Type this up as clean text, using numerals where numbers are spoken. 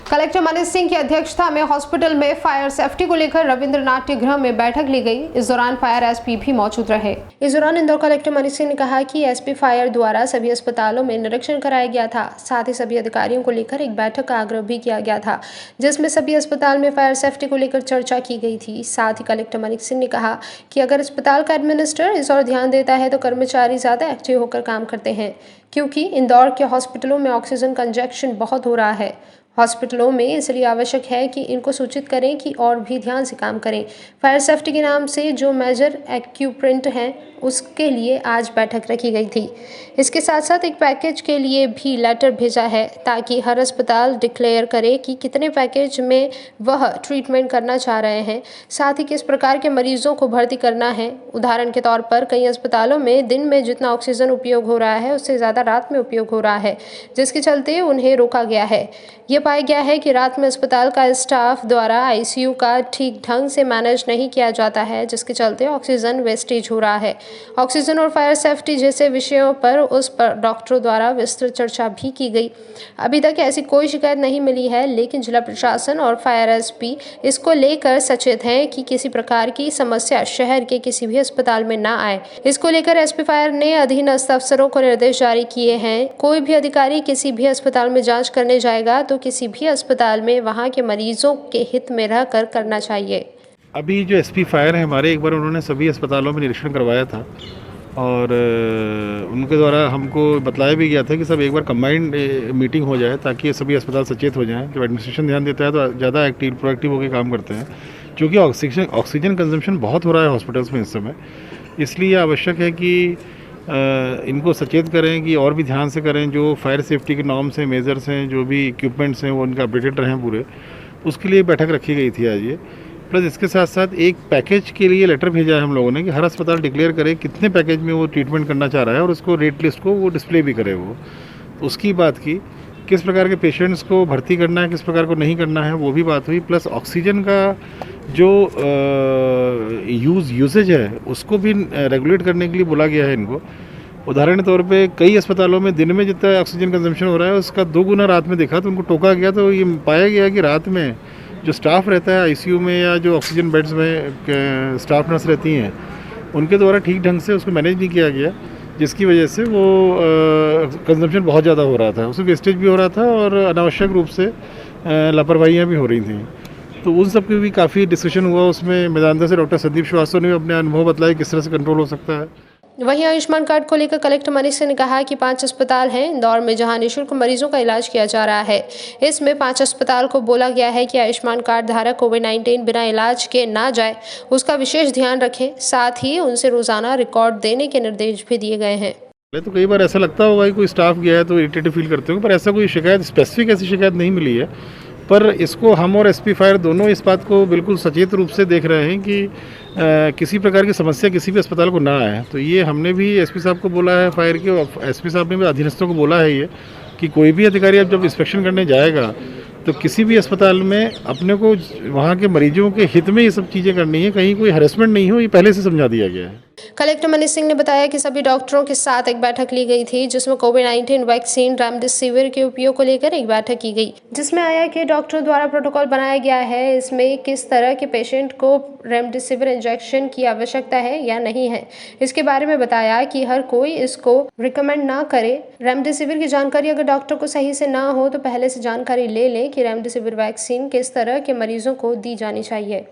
Collector Manish Singh की अध्यक्षता में हॉस्पिटल में फायर सेफ्टी को लेकर रविंद्र नाट्य गृह में बैठक ली गई। इस दौरान फायर एसपी भी मौजूद रहे। इस दौरान इंदौर कलेक्टर मनीष सिंह ने कहा कि एसपी फायर द्वारा सभी अस्पतालों में निरीक्षण कराया गया था। साथ ही सभी अधिकारियों को लेकर एक बैठक का आग्रह भी किया गया था, जिसमें सभी अस्पताल में फायर सेफ्टी को लेकर चर्चा की गई थी। साथ ही कलेक्टर मनीष सिंह ने कहा कि अगर अस्पताल का एडमिनिस्ट्रेटर इस ओर ध्यान देता है तो कर्मचारी ज्यादा एक्टिव होकर काम करते हैं, क्योंकि इंदौर के हॉस्पिटलों में ऑक्सीजन कंजक्शन बहुत हो रहा है हॉस्पिटलों में, इसलिए आवश्यक है कि इनको सूचित करें कि और भी ध्यान से काम करें। फायर सेफ्टी के नाम से जो मेजर इक्विपमेंट हैं उसके लिए आज बैठक रखी गई थी। इसके साथ साथ एक पैकेज के लिए भी लेटर भेजा है ताकि हर अस्पताल डिक्लेयर करे कि कितने पैकेज में वह ट्रीटमेंट करना चाह रहे हैं, साथ ही किस प्रकार के मरीजों को भर्ती करना है। उदाहरण के तौर पर कई अस्पतालों में दिन में जितना ऑक्सीजन उपयोग हो रहा है उससे ज़्यादा रात में उपयोग हो रहा है, जिसके चलते उन्हें रोका गया है। ये पाया गया है कि रात में अस्पताल का स्टाफ द्वारा आईसीयू का ठीक ढंग से मैनेज नहीं किया जाता है, जिसके चलते ऑक्सीजन वेस्टेज हो रहा है। ऑक्सीजन और फायर सेफ्टी जैसे विषयों पर उस पर डॉक्टरों द्वारा विस्तृत चर्चा भी की गई। अभी तक ऐसी कोई शिकायत नहीं मिली है, लेकिन जिला प्रशासन और फायर एसपी इसको लेकर सचेत हैं कि किसी प्रकार की समस्या शहर के किसी भी अस्पताल में ना आए। इसको लेकर एसपी फायर ने अधीनस्थ अफसरों को निर्देश जारी किए हैं। कोई भी अधिकारी किसी भी अस्पताल में जाँच करने जाएगा तो किसी भी अस्पताल में वहाँ के मरीजों के हित में रहकर करना चाहिए। अभी जो एसपी फायर है हमारे, एक बार उन्होंने सभी अस्पतालों में निरीक्षण करवाया था और उनके द्वारा हमको बतलाया भी गया था कि सब एक बार कंबाइंड मीटिंग हो जाए ताकि सभी अस्पताल सचेत हो जाएं। जब एडमिनिस्ट्रेशन ध्यान देता है तो ज़्यादा प्रोएक्टिव होकर काम करते हैं, क्योंकि ऑक्सीजन कंजम्पशन बहुत हो रहा है हॉस्पिटल्स में इस समय। इसलिए आवश्यक है कि इनको सचेत करें कि और भी ध्यान से करें। जो फायर सेफ्टी के नॉर्म्स हैं, मेजर्स हैं, जो भी इक्विपमेंट्स हैं वो उनका अपडेटेड रहें पूरे। उसके लिए बैठक रखी गई थी आज ये। प्लस इसके साथ साथ एक पैकेज के लिए लेटर भेजा है हम लोगों ने कि हर अस्पताल डिक्लेयर करे कितने पैकेज में वो ट्रीटमेंट करना चाह रहा है और उसको रेट लिस्ट को वो डिस्प्ले भी करे। वो उसकी बात की, किस प्रकार के पेशेंट्स को भर्ती करना है, किस प्रकार को नहीं करना है, वो भी बात हुई। प्लस ऑक्सीजन का जो यूसेज है उसको भी रेगुलेट करने के लिए बोला गया है इनको। उदाहरण के तौर पे कई अस्पतालों में दिन में जितना ऑक्सीजन कंजम्पशन हो रहा है उसका 2 गुना रात में देखा, तो उनको टोका गया। तो ये पाया गया कि रात में जो स्टाफ रहता है आईसीयू में या जो ऑक्सीजन बेड्स में स्टाफ नर्स रहती हैं, उनके द्वारा ठीक ढंग से उसको मैनेज नहीं किया गया, जिसकी वजह से वो कंजम्पशन बहुत ज़्यादा हो रहा था, उसमें वेस्टेज भी हो रहा था और अनावश्यक रूप से लापरवाहियाँ भी हो रही थी। तो उन सब की भी काफ़ी डिस्कशन हुआ। उसमें मेदांता से डॉक्टर संदीप श्रीवास्तव ने अपने अनुभव बताए किस तरह से कंट्रोल हो सकता है। वहीं आयुष्मान कार्ड को लेकर कलेक्टर मनीष सिंह ने कहा कि 5 अस्पताल हैं इंदौर में जहां निःशुल्क मरीजों का इलाज किया जा रहा है। इसमें 5 अस्पताल को बोला गया है कि आयुष्मान कार्ड धारक कोविड-19 बिना इलाज के ना जाए, उसका विशेष ध्यान रखें। साथ ही उनसे रोजाना रिकॉर्ड देने के निर्देश भी दिए गए हैं। तो कई बार ऐसा लगता होगा कि कोई स्टाफ गया है तो इरिटेटिव फील करते होंगे, पर ऐसा कोई शिकायत स्पेसिफिक ऐसी शिकायत नहीं मिली है। पर इसको हम और एसपी फायर दोनों इस बात को बिल्कुल सचेत रूप से देख रहे हैं कि किसी प्रकार की समस्या किसी भी अस्पताल को ना आए। तो ये हमने भी एसपी साहब को बोला है, फायर के एसपी साहब ने भी अधीनस्थों को बोला है ये कि कोई भी अधिकारी अब जब इंस्पेक्शन करने जाएगा तो किसी भी अस्पताल में अपने को वहाँ के मरीजों के हित में ये सब चीज़ें करनी है, कहीं कोई हरेसमेंट नहीं हो, ये पहले से समझा दिया गया है। कलेक्टर मनीष सिंह ने बताया कि सभी डॉक्टरों के साथ एक बैठक ली गई थी, जिसमें कोविड-19 वैक्सीन रेमडेसिविर के उपयोग को लेकर एक बैठक की गई, जिसमें आया कि डॉक्टरों द्वारा प्रोटोकॉल बनाया गया है। इसमें किस तरह के पेशेंट को रेमडेसिविर इंजेक्शन की आवश्यकता है या नहीं है, इसके बारे में बताया कि हर कोई इसको रिकमेंड ना करे। रेमडेसिविर की जानकारी अगर डॉक्टर को सही से ना हो तो पहले से जानकारी ले लें कि रेमडेसिविर वैक्सीन किस तरह के मरीजों को दी जानी चाहिए।